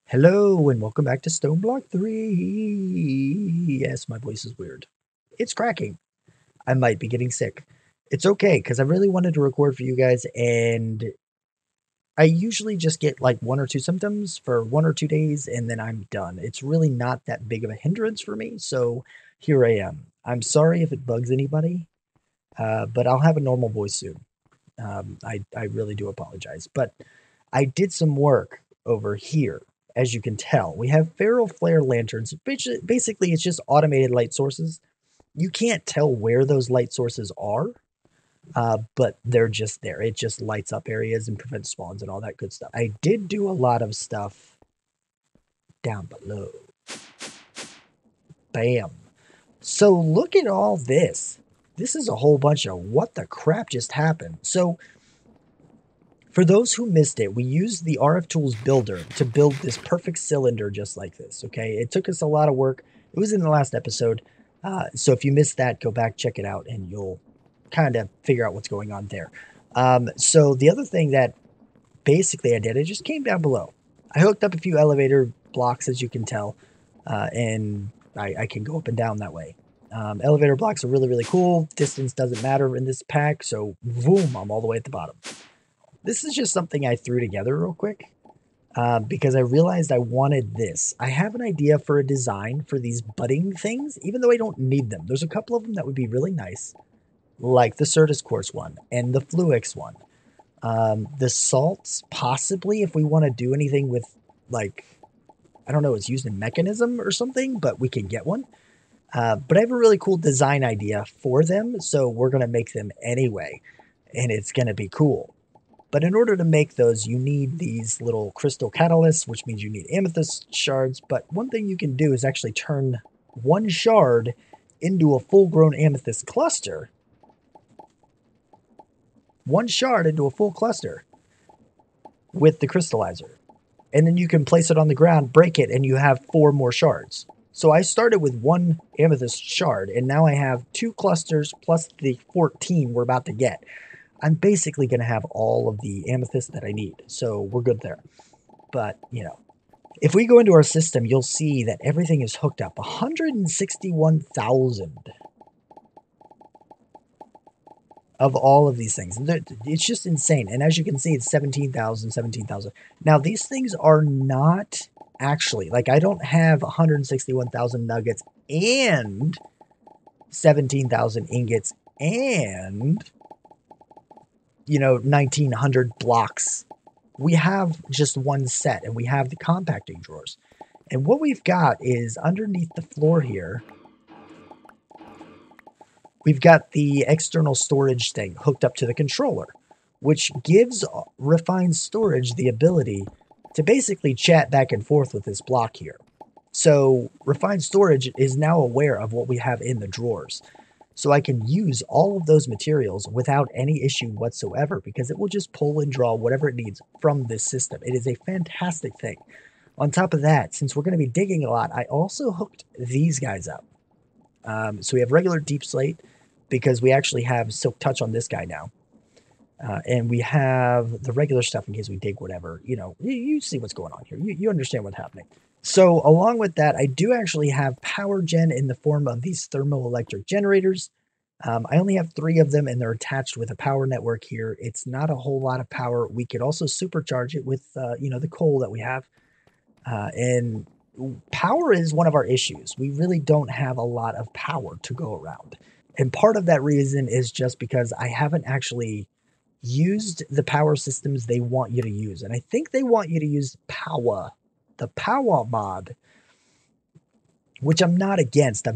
Hello and welcome back to Stoneblock 3. Yes, my voice is weird. It's cracking. I might be getting sick. It's okay because I really wanted to record for you guys, and I usually just get like one or two symptoms for 1 or 2 days and then I'm done. It's really not that big of a hindrance for me, so here I am. I'm sorry if it bugs anybody, but I'll have a normal voice soon. I really do apologize, but I did some work over here. As you can tell, we have feral flare lanterns. Basically, it's just automated light sources. You can't tell where those light sources are, but they're just there. It just lights up areas and prevents spawns and all that good stuff. I did do a lot of stuff down below. Bam. So look at all this. This is a whole bunch of what the crap just happened. So for those who missed it, we used the RF Tools builder to build this perfect cylinder just like this, okay? It took us a lot of work. It was in the last episode. So if you missed that, go back, check it out, and you'll kind of figure out what's going on there. So the other thing that basically I did, I just came down below. I hooked up a few elevator blocks, as you can tell, and I can go up and down that way. Elevator blocks are really, really cool. Distance doesn't matter in this pack, so boom, I'm all the way at the bottom. This is just something I threw together real quick because I realized I wanted this. I have an idea for a design for these budding things, even though I don't need them. There's a couple of them that would be really nice, like the Certus Course one and the Fluix one. The salts, possibly, if we want to do anything with, like, I don't know, it's used in mechanism or something, but we can get one. But I have a really cool design idea for them, so we're going to make them anyway, and it's going to be cool. But in order to make those, you need these little crystal catalysts, which means you need amethyst shards. But one thing you can do is actually turn one shard into a full-grown amethyst cluster. One shard into a full cluster with the crystallizer. And then you can place it on the ground, break it, and you have 4 more shards. So I started with 1 amethyst shard, and now I have 2 clusters plus the 14 we're about to get. I'm basically going to have all of the amethyst that I need, so we're good there. But, you know, if we go into our system, you'll see that everything is hooked up. 161,000 of all of these things. It's just insane. And as you can see, it's 17,000, 17,000. Now, these things are not actually, like, I don't have 161,000 nuggets and 17,000 ingots and 1900 blocks. We have just one set, and we have the compacting drawers. And what we've got is underneath the floor here, we've got the external storage thing hooked up to the controller, which gives Refined Storage the ability to basically chat back and forth with this block here. So Refined Storage is now aware of what we have in the drawers. So I can use all of those materials without any issue whatsoever because it will just pull and draw whatever it needs from this system. It is a fantastic thing. On top of that, since we're going to be digging a lot, I also hooked these guys up. So we have regular deep slate because we actually have Silk Touch on this guy now. And we have the regular stuff in case we dig whatever. You see what's going on here. You understand what's happening. So along with that, I do actually have power gen in the form of these thermoelectric generators. I only have 3 of them, and they're attached with a power network here. It's not a whole lot of power. We could also supercharge it with, the coal that we have. And power is one of our issues. We really don't have a lot of power to go around. And part of that reason is just because I haven't actually used the power systems they want you to use. And I think they want you to use Powah, the Powah mod, which I'm not against. I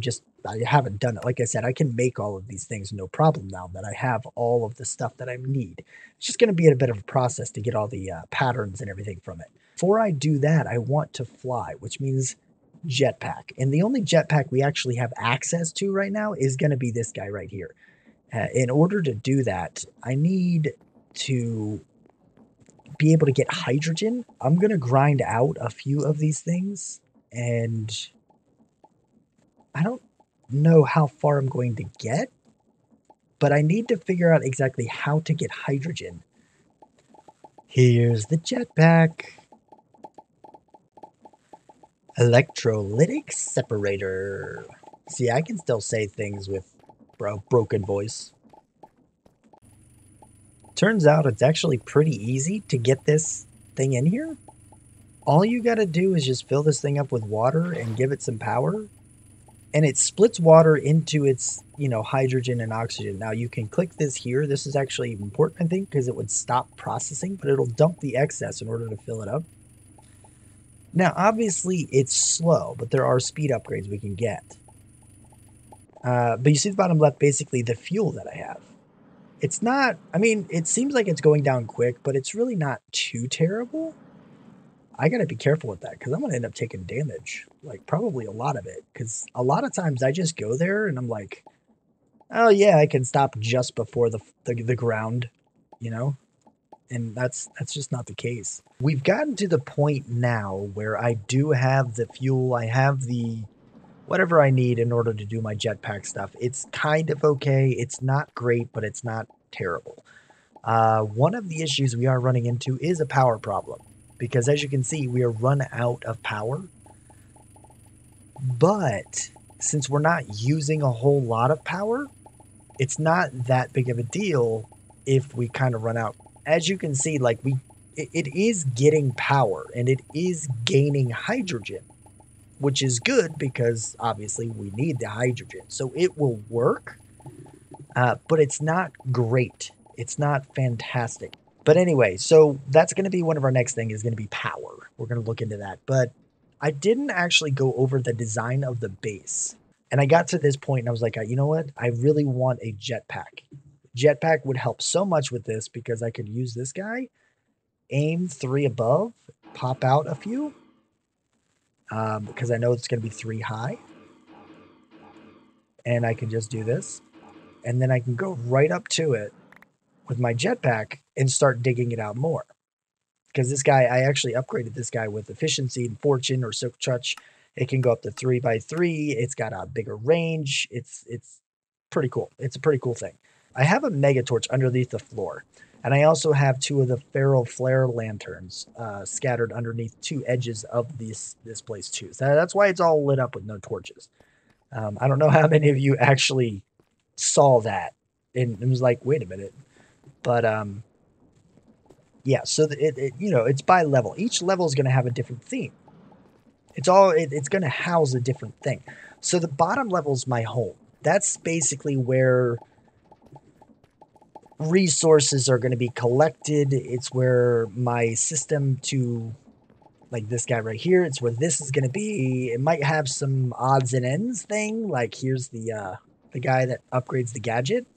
haven't done it. Like I said, I can make all of these things no problem now that I have all of the stuff that I need. It's just going to be a bit of a process to get all the patterns and everything from it. Before I do that, I want to fly, which means jetpack. And the only jetpack we actually have access to right now is going to be this guy right here. In order to do that, I need to be able to get hydrogen. I'm going to grind out a few of these things, and I don't know how far I'm going to get, but I need to figure out exactly how to get hydrogen. Here's the jetpack. Electrolytic separator. See, I can still say things with broken voice. Turns out it's actually pretty easy to get this thing in here. All you got to do is just fill this thing up with water and give it some power. And it splits water into its, hydrogen and oxygen. Now you can click this here. This is actually important, I think, because it would stop processing, but it'll dump the excess in order to fill it up. Now, obviously, it's slow, but there are speed upgrades we can get. But you see the bottom left, basically the fuel that I have. It's not, it seems like it's going down quick, but it's really not too terrible. I got to be careful with that because I'm going to end up taking damage, like probably a lot of it, because a lot of times I just go there and I'm like, oh yeah, I can stop just before the ground, and that's just not the case. We've gotten to the point now where I do have the fuel, I have the whatever I need in order to do my jetpack stuff. It's kind of okay. It's not great, but it's not terrible. One of the issues we are running into is a power problem, because as you can see, we are run out of power. But since we're not using a whole lot of power, it's not that big of a deal if we kind of run out. As you can see, like it is getting power and it is gaining hydrogen, which is good because obviously we need the hydrogen. So it will work, but it's not great. It's not fantastic. But anyway, so that's going to be one of our next thing is going to be power. We're going to look into that. But I didn't actually go over the design of the base. And I got to this point and I was like, you know what? I really want a jetpack. Jetpack would help so much with this because I could use this guy, aim 3 above, pop out a few, because I know it's going to be 3 high. And I can just do this. And then I can go right up to it with my jetpack and start digging it out more. Because this guy, I actually upgraded this guy with efficiency and fortune or silk touch. It can go up to 3x3. It's got a bigger range. It's pretty cool. It's a pretty cool thing. I have a mega torch underneath the floor. And I also have 2 of the feral flare lanterns scattered underneath 2 edges of this place too. So that's why it's all lit up with no torches. I don't know how many of you actually saw that and it was like, wait a minute. But yeah, so it's by level. Each level is going to have a different theme. It's going to house a different thing. So the bottom level is my home. That's basically where resources are going to be collected. It's where my system to, like this guy right here, it's where this is going to be. It might have some odds and ends thing. Like here's the guy that upgrades the gadget.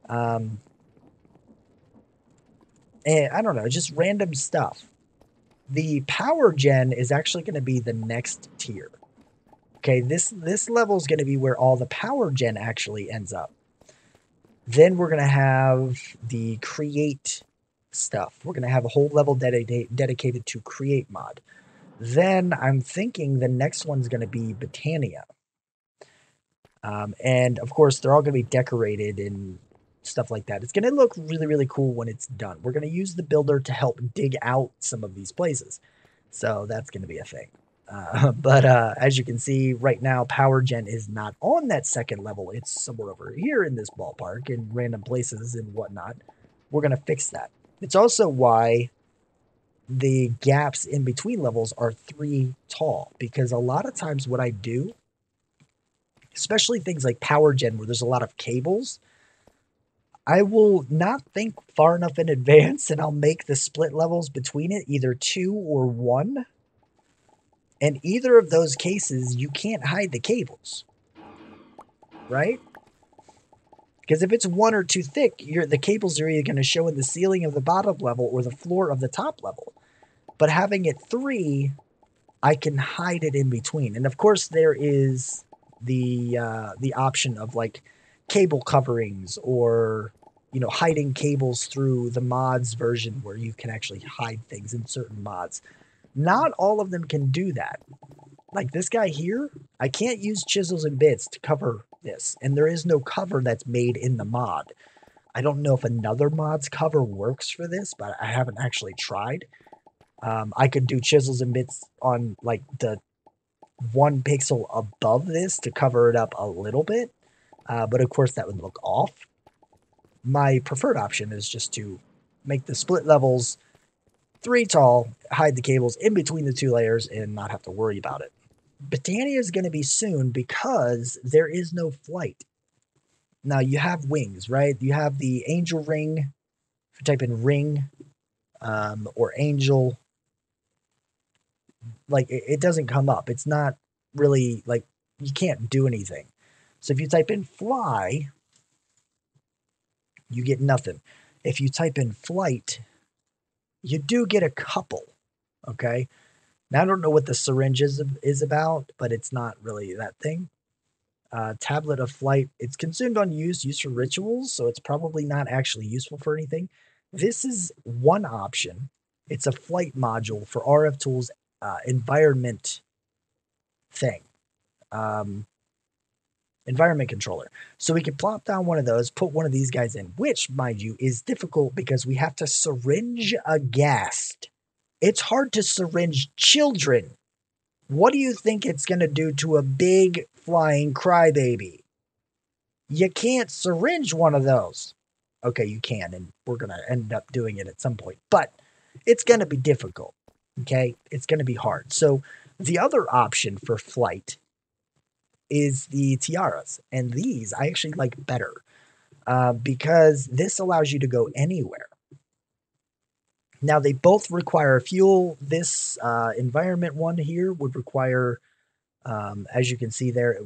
And I don't know, just random stuff. The power gen is actually going to be the next tier. Okay, this level is going to be where all the power gen actually ends up. Then we're going to have the create stuff. We're going to have a whole level dedicated to create mod. Then I'm thinking the next one's going to be Botania. And of course, they're all going to be decorated and stuff like that. It's going to look really, really cool when it's done. We're going to use the builder to help dig out some of these places. So that's going to be a thing. But as you can see right now, power gen is not on that second level. It's somewhere over here in this ballpark in random places and whatnot. We're going to fix that. It's also why the gaps in between levels are 3 tall, because a lot of times what I do, especially things like power gen where there's a lot of cables, I will not think far enough in advance and I'll make the split levels between it either 2 or 1. And either of those cases, you can't hide the cables, right? Because if it's 1 or 2 thick, the cables are either going to show in the ceiling of the bottom level or the floor of the top level. But having it 3, I can hide it in between. And of course, there is the option of like cable coverings or hiding cables through the mods version where you can actually hide things in certain mods. Not all of them can do that. Like this guy here, I can't use chisels and bits to cover this, and there is no cover that's made in the mod. I don't know if another mod's cover works for this, but I haven't actually tried. I could do chisels and bits on like the 1 pixel above this to cover it up a little bit, but of course that would look off. My preferred option is just to make the split levels 3 tall, hide the cables in between the 2 layers, and not have to worry about it. Britannia is going to be soon because there is no flight. Now you have wings, right? You have the angel ring. If you type in ring or angel, like it doesn't come up. It's not really like you can't do anything. So if you type in fly, you get nothing. If you type in flight, you do get a couple. Okay. Now I don't know what the syringe is about, but it's not really that thing. Tablet of flight. It's consumed on use, used for rituals, so it's probably not actually useful for anything. This is one option. It's a flight module for RF Tools environment thing. Environment controller. So we can plop down one of those, put one of these guys in, which, mind you, is difficult because we have to syringe a ghast. It's hard to syringe children. What do you think it's going to do to a big flying crybaby? You can't syringe one of those. Okay, you can, and we're going to end up doing it at some point, but it's going to be difficult. Okay, it's going to be hard. So the other option for flight is the tiaras, and these I actually like better because this allows you to go anywhere. Now they both require fuel. This environment one here would require, as you can see there,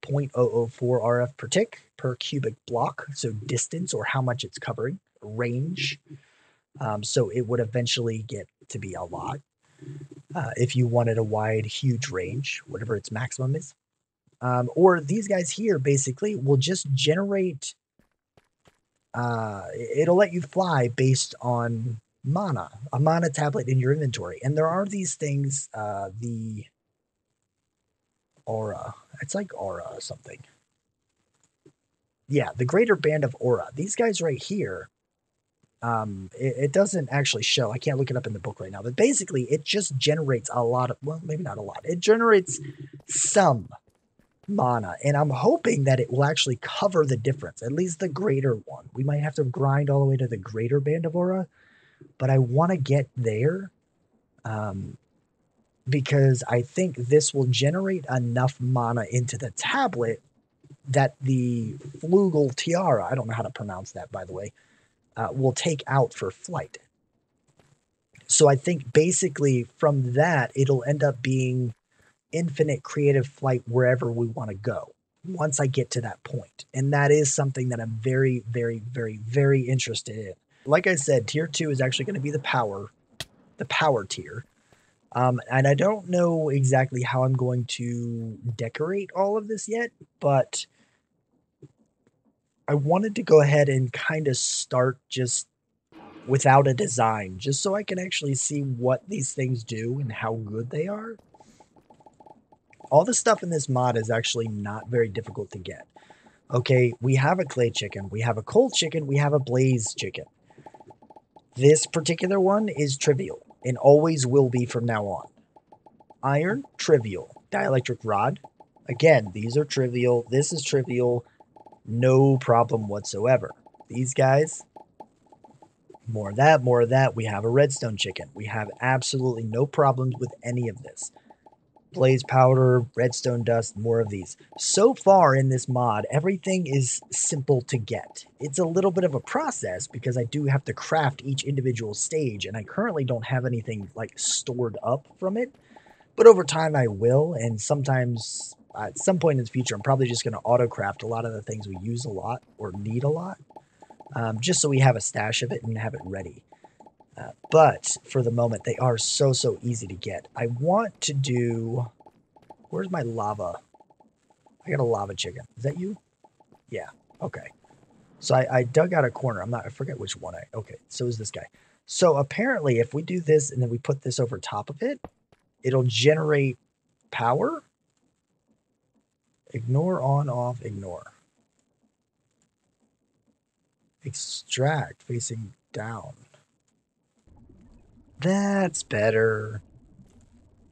0.004 RF per tick per cubic block, so distance or how much it's covering, range. So it would eventually get to be a lot if you wanted a wide, huge range, whatever its maximum is. Or these guys here basically will just generate, it'll let you fly based on mana, a mana tablet in your inventory. And there are these things, the aura, it's like aura or something. Yeah, the greater band of aura. These guys right here, it doesn't actually show. I can't look it up in the book right now, but basically it just generates a lot of, well, maybe not a lot. It generates some mana, and I'm hoping that it will actually cover the difference, at least the greater one. We might have to grind all the way to the greater band of aura, but I want to get there because I think this will generate enough mana into the tablet that the flugel tiara, I don't know how to pronounce that, by the way, will take out for flight. So I think basically from that, it'll end up being infinite creative flight wherever we want to go once I get to that point. And that is something that I'm very, very, very, very interested in. Like I said, tier 2 is actually going to be the power tier. And I don't know exactly how I'm going to decorate all of this yet, but I wanted to go ahead and kind of start just without a design, just so I can actually see what these things do and how good they are. All the stuff in this mod is actually not very difficult to get. Okay, we have a clay chicken, we have a cold chicken, we have a blaze chicken. This particular one is trivial and always will be from now on. Iron, trivial. Dielectric rod, again, these are trivial. This is trivial. No problem whatsoever. These guys, more of that, more of that. We have a redstone chicken. We have absolutely no problems with any of this. Blaze powder, redstone dust, more of these. So far in this mod, everything is simple to get. It's a little bit of a process because I do have to craft each individual stage, and I currently don't have anything like stored up from it. But over time I will, and sometimes at some point in the future I'm probably just going to auto craft a lot of the things we use a lot or need a lot, just so we have a stash of it and have it ready. But for the moment, they are so easy to get. I want to do... Where's my lava? I got a lava chicken. Is that you? Yeah. Okay. So I dug out a corner. I forget which one. Okay. So is this guy. So apparently, if we do this and then we put this over top of it, it'll generate power. Ignore, on, off, ignore. Extract, facing down. That's better.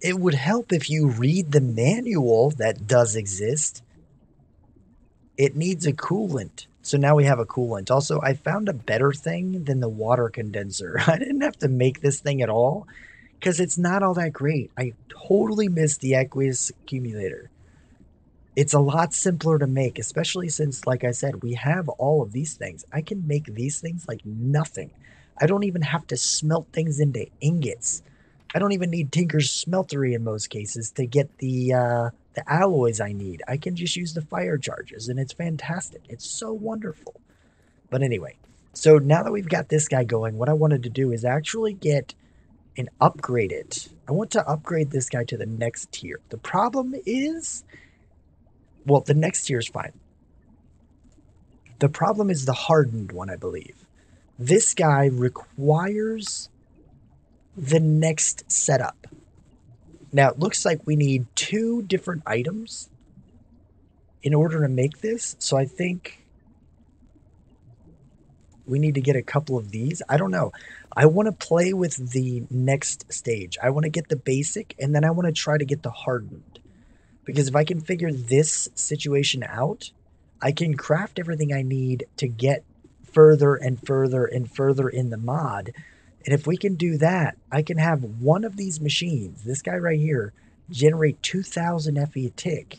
It would help if you read the manual that does exist. It needs a coolant. So now we have a coolant. Also, I found a better thing than the water condenser. I didn't have to make this thing at all because it's not all that great. I totally missed the aqueous accumulator. It's a lot simpler to make, especially since, like I said, we have all of these things. I can make these things like nothing. I don't even have to smelt things into ingots. I don't even need Tinker's smeltery in most cases to get the alloys I need. I can just use the fire charges, and it's fantastic. It's so wonderful. But anyway, so now that we've got this guy going, what I wanted to do is actually get and upgrade it. I want to upgrade this guy to the next tier. The problem is, well, the next tier is fine. The problem is the hardened one, I believe. This guy requires the next setup. Now, it looks like we need 2 different items in order to make this. So I think we need to get a couple of these. I don't know. I want to play with the next stage. I want to get the basic, and then I want to try to get the hardened. Because if I can figure this situation out, I can craft everything I need to get further and further and further in the mod. And if we can do that, I can have one of these machines, this guy right here, generate 2,000 FE a tick.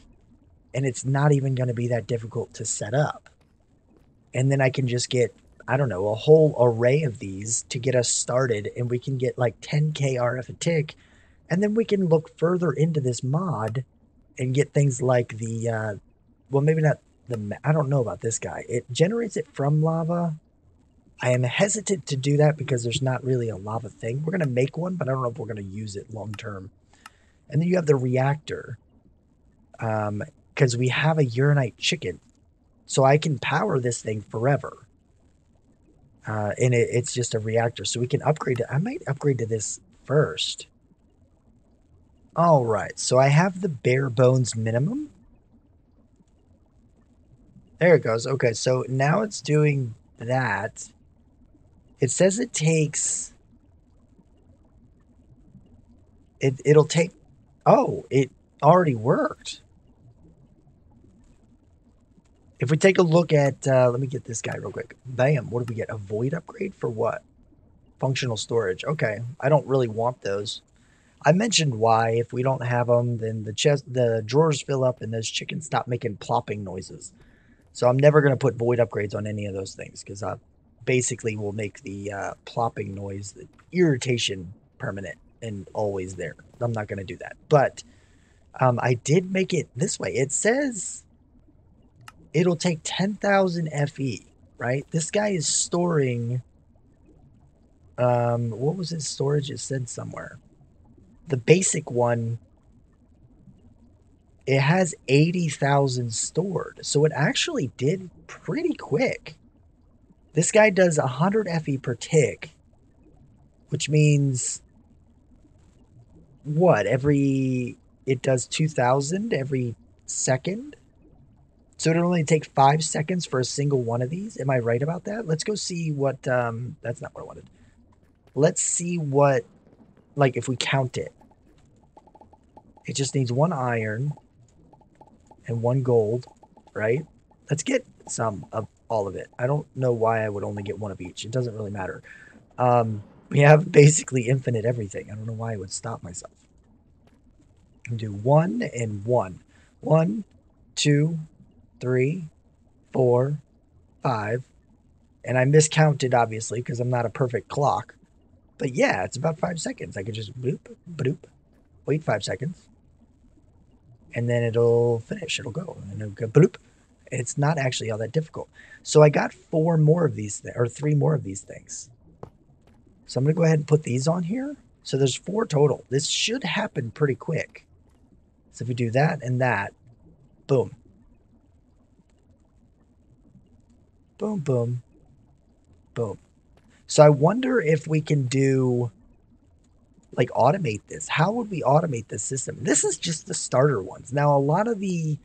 And it's not even going to be that difficult to set up. And then I can just get, I don't know, a whole array of these to get us started. And we can get like 10k RF a tick. And then we can look further into this mod and get things like the, well, maybe not the, I don't know about this guy. It generates it from lava. I am hesitant to do that because there's not really a lava thing. We're going to make one, but I don't know if we're going to use it long term. And then you have the reactor, because we have a uranite chicken. So I can power this thing forever. And it's just a reactor. So we can upgrade it. I might upgrade to this first. All right. So I have the bare bones minimum. There it goes. Okay. So now it's doing that. It says it takes, it'll take, oh, it already worked. If we take a look at, let me get this guy real quick. Bam, what did we get? A void upgrade for what? Functional storage. Okay, I don't really want those. I mentioned why. If we don't have them, then the drawers fill up and those chickens stop making plopping noises. So I'm never going to put void upgrades on any of those things because I basically will make the plopping noise, the irritation permanent and always there. I'm not going to do that. But I did make it this way. It says it'll take 10,000 FE, right? This guy is storing, what was his storage? It said somewhere. The basic one, it has 80,000 stored. So it actually did pretty quick. This guy does 100 FE per tick, which means what? It does 2,000 every second. So it'll only take 5 seconds for a single one of these. Am I right about that? Let's go see what, that's not what I wanted. Let's see what, like if we count it. It just needs 1 iron and 1 gold, right? Let's get some of all of it. I don't know why I would only get 1 of each. It doesn't really matter. We have basically infinite everything. I don't know why I would stop myself. And do 1 and 1. 1, 2, 3, 4, 5. And I miscounted, obviously, because I'm not a perfect clock. But yeah, it's about 5 seconds. I could just bloop, bloop, wait 5 seconds. And then it'll finish. It'll go. And it'll go bloop. It's not actually all that difficult. So I got 4 more of these, or 3 more of these things. So I'm going to go ahead and put these on here. So there's 4 total. This should happen pretty quick. So if we do that and that, boom. Boom, boom, boom. So I wonder if we can do, like, automate this. How would we automate this system? This is just the starter ones. Now, a lot of the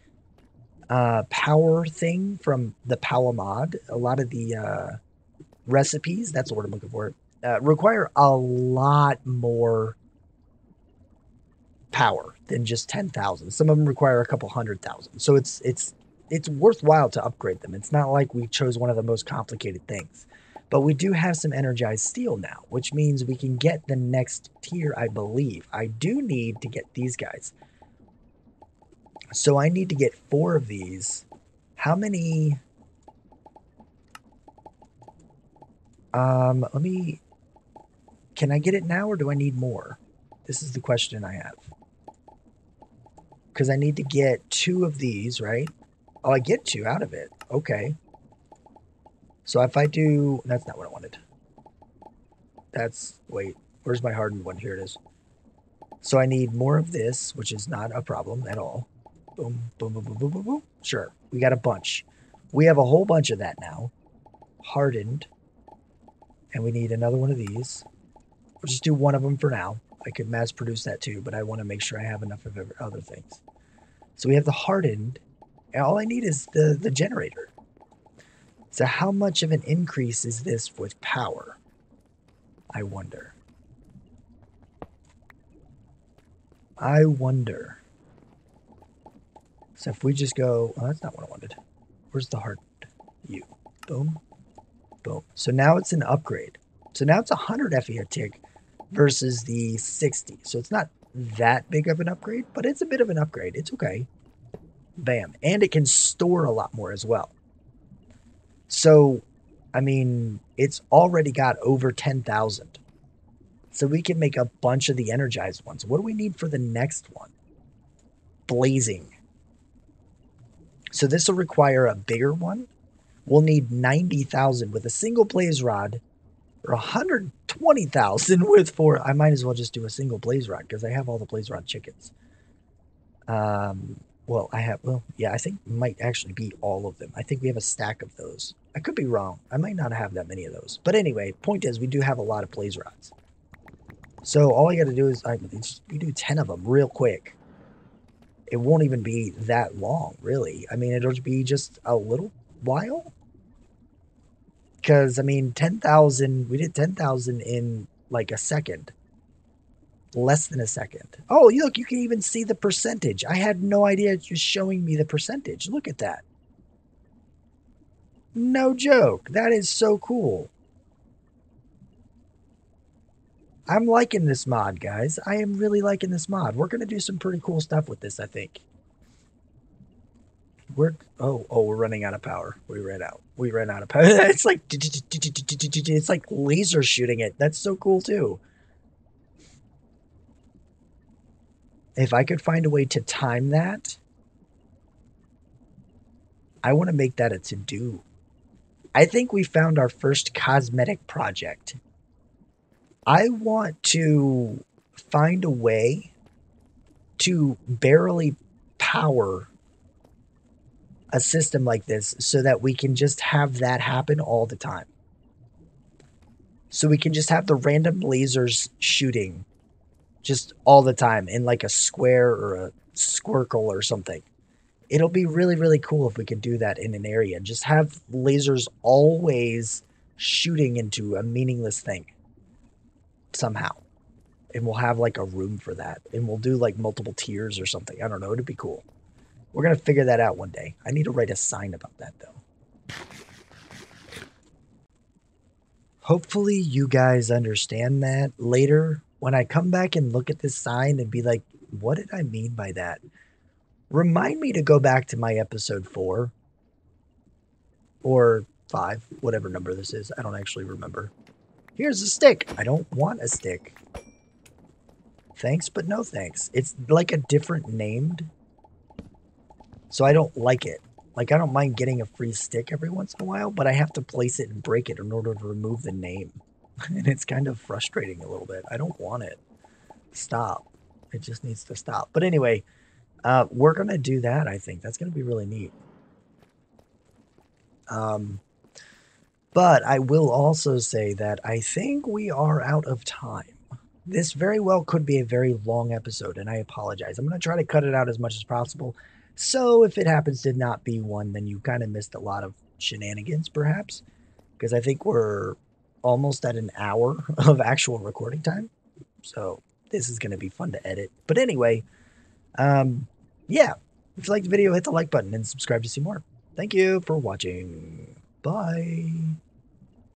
power thing from the Powah mod, a lot of the recipes, that's the word I'm looking for, require a lot more power than just 10,000. Some of them require a couple 100,000. So it's worthwhile to upgrade them. It's not like we chose one of the most complicated things. But we do have some energized steel now, which means we can get the next tier, I believe. I do need to get these guys. So I need to get 4 of these. How many? Let me... Can I get it now or do I need more? This is the question I have. Because I need to get 2 of these, right? Oh, I get 2 out of it. Okay. So if I do... That's not what I wanted. That's... Wait. Where's my hardened one? Here it is. So I need more of this, which is not a problem at all. Boom, boom, boom, boom, boom, boom, boom. Sure. We got a bunch. We have a whole bunch of that now. Hardened. And we need another one of these. We'll just do one of them for now. I could mass produce that too, but I want to make sure I have enough of other things. So we have the hardened. And all I need is the generator. So how much of an increase is this with power? I wonder. I wonder. So if we just go... Oh, that's not what I wanted. Where's the hardened? You. Boom. Boom. So now it's an upgrade. So now it's 100 FE a tick versus the 60. So it's not that big of an upgrade, but it's a bit of an upgrade. It's okay. Bam. And it can store a lot more as well. So, I mean, it's already got over 10,000. So we can make a bunch of the energized ones. What do we need for the next one? Blazing. So this will require a bigger one. We'll need 90,000 with a single blaze rod, or 120,000 with 4. I might as well just do a single blaze rod because I have all the blaze rod chickens. Well, yeah, I think it might actually be all of them. I think we have a stack of those. I could be wrong. I might not have that many of those. But anyway, point is we do have a lot of blaze rods. So all I got to do is we do 10 of them real quick. It won't even be that long, really. I mean, it'll be just a little while. Because, I mean, 10,000, we did 10,000 in like a second. Less than a second. Oh, look, you can even see the percentage. I had no idea it was showing me the percentage. Look at that. No joke. That is so cool. I'm liking this mod, guys. I am really liking this mod. We're going to do some pretty cool stuff with this, I think. We're running out of power. We ran out of power. It's like laser shooting it. That's so cool too. If I could find a way to time that, I want to make that a to-do. I think we found our first cosmetic project. I want to find a way to barely power a system like this so that we can just have that happen all the time. So we can just have the random lasers shooting just all the time in like a square or a squircle or something. It'll be really, really cool if we could do that in an area. Just have lasers always shooting into a meaningless thing somehow. And we'll have like a room for that. And we'll do like multiple tiers or something. I don't know. It'd be cool. We're going to figure that out one day. I need to write a sign about that, though. Hopefully you guys understand that later when I come back and look at this sign and be like, what did I mean by that? Remind me to go back to my episode 4 or 5, whatever number this is. I don't actually remember. Here's a stick. I don't want a stick. Thanks, but no thanks. It's like a different named. So I don't like it. Like, I don't mind getting a free stick every once in a while, but I have to place it and break it in order to remove the name. And it's kind of frustrating a little bit. I don't want it. Stop. It just needs to stop. But anyway, we're going to do that, I think. That's going to be really neat. But I will also say that I think we are out of time. This very well could be a very long episode, and I apologize. I'm going to try to cut it out as much as possible. So if it happens to not be one, then you kind of missed a lot of shenanigans, perhaps. Because I think we're almost at an hour of actual recording time. So this is going to be fun to edit. But anyway, yeah, if you liked the video, hit the like button and subscribe to see more. Thank you for watching. Bye.